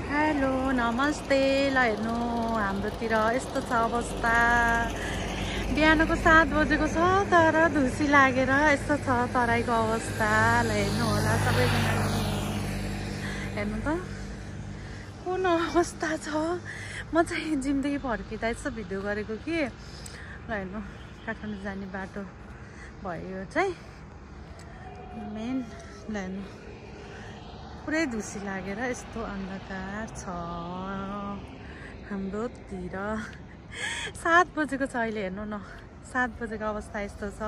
Hello नमस्ते। ल हेर्नु हाम्रोतिर यस्तो छ अवस्था। बिहानको 7 बजेको छ तर धुसी लागेर यस्तो छ तराईको अवस्था। ल हेर्नु होला सबैजनाले, हेर्नु त कुन अवस्था छ। म चाहिँ जिमदेखि फर्किँदा यसो भिडियो गरेको कि। ल हेर्नु काठमाडौँ जाने बाटो भयो चाहिँ मेन। ल हेर्नु पुरै धुसी लागेर यस्तो अन्धकार छ हाम्रोतिर। 7 बजेको छ अहिले, हेर्नु न 7 बजेको अवस्था यस्तो छ।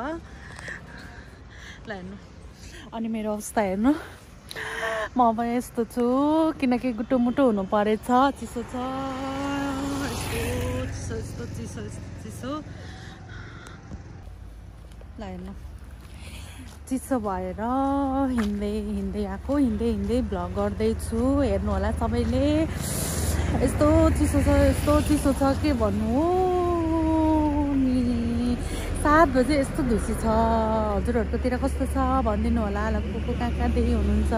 ल हेर्नु अनि मेरो अवस्था हेर्नु, म अब यस्तो छु किनकि गुटो मुटो हुनु परेछ। चिसो छ यस्तो चिसो। ल हेर्नु चिसो भएर हिँड्दै आएको, हिँड्दै भ्लग गर्दैछु। हेर्नु होला सबैले, यस्तो चिसो छ के भन्नु नि। 7 बजे यस्तो धुसी छ। हजुरहरूकोतिर कस्तो छ भनिदिनु होला। ल को कहाँदेखि हुनुहुन्छ।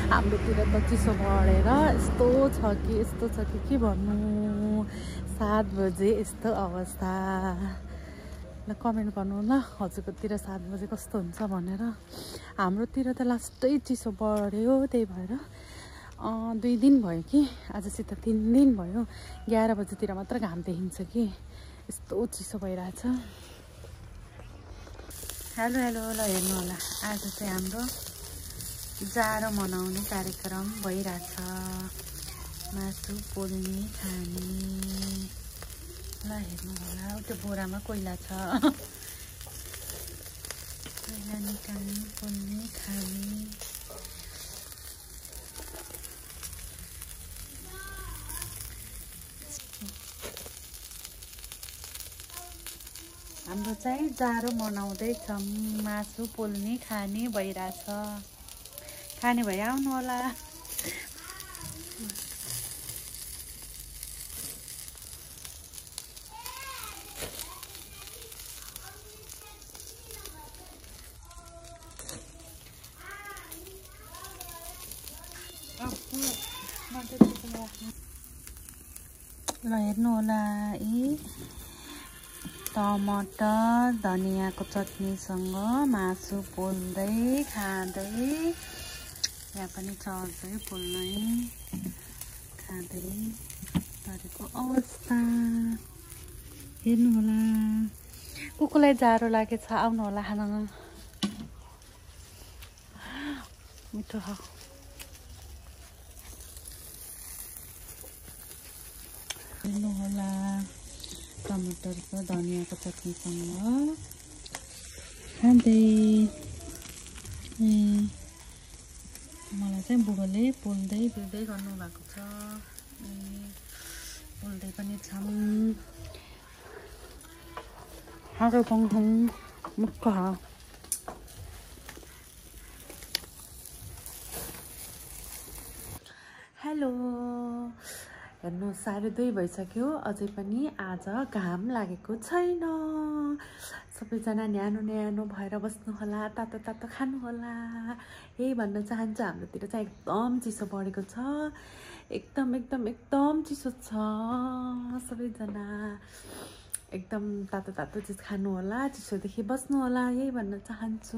हाम्रोतिर त चिसो बढेर यस्तो छ कि के भन्नु। 7 बजे यस्तो अवस्था। ल कमेन्ट गर्नु ल हजुरकोतिर 7 बजे कस्तो हुन्छ भनेर। हाम्रोतिर त लास्टै चिसो बढ्यो, त्यही भएर 2 दिन भयो कि आजसित 3 दिन भयो। 11 बजेतिर मात्र घाम देखिन्छ कि यस्तो चिसो भइरहेछ। हेलो ल हेर्नु होला, आज चाहिँ हाम्रो जाडो मनाउने कार्यक्रम भइरहेछ। मासु पोल्ने खाने। ल हेर्नु होला त्यो बोरामा कोइला छ। कोइला निकाल्ने पोल्ने खाने। हाम्रो चाहिँ जाडो मनाउँदैछौँ। मासु पोल्ने खाने भइरहेछ। खाने भए आउनु होला। ल हेर्नु होला, यी टमाटर धनियाँको चटनीसँग मासु पोल्दै खाँदै। यहाँ पनि चर्दै पोल्नै खाँदै गरेको अवस्था। हेर्नु होला कुकुरलाई जाडो लागेछ, आउनु होला खाना। मिठो हो। हेर्नु होला टमाटरको धनियाँको चटनीसँग खाँदै। मलाई चाहिँ बुढोले पोल्दै गर्नुभएको छ। पोल्दै पनि छौँ। हारो पाउँछौँ मुख। हेलो हेर्नु 2:30 भइसक्यो, अझै पनि आज घाम लागेको छैन। सबैजना न्यानो भएर बस्नु होला, तातो खानु होला। यही भन्न चाहन्छु। हाम्रोतिर चाहिँ एकदम चिसो बढेको छ। एकदम चिसो छ। सबैजना एकदम तातो चिज खानु होला, चिसोदेखि बस्नु होला। यही भन्न चाहन्छु।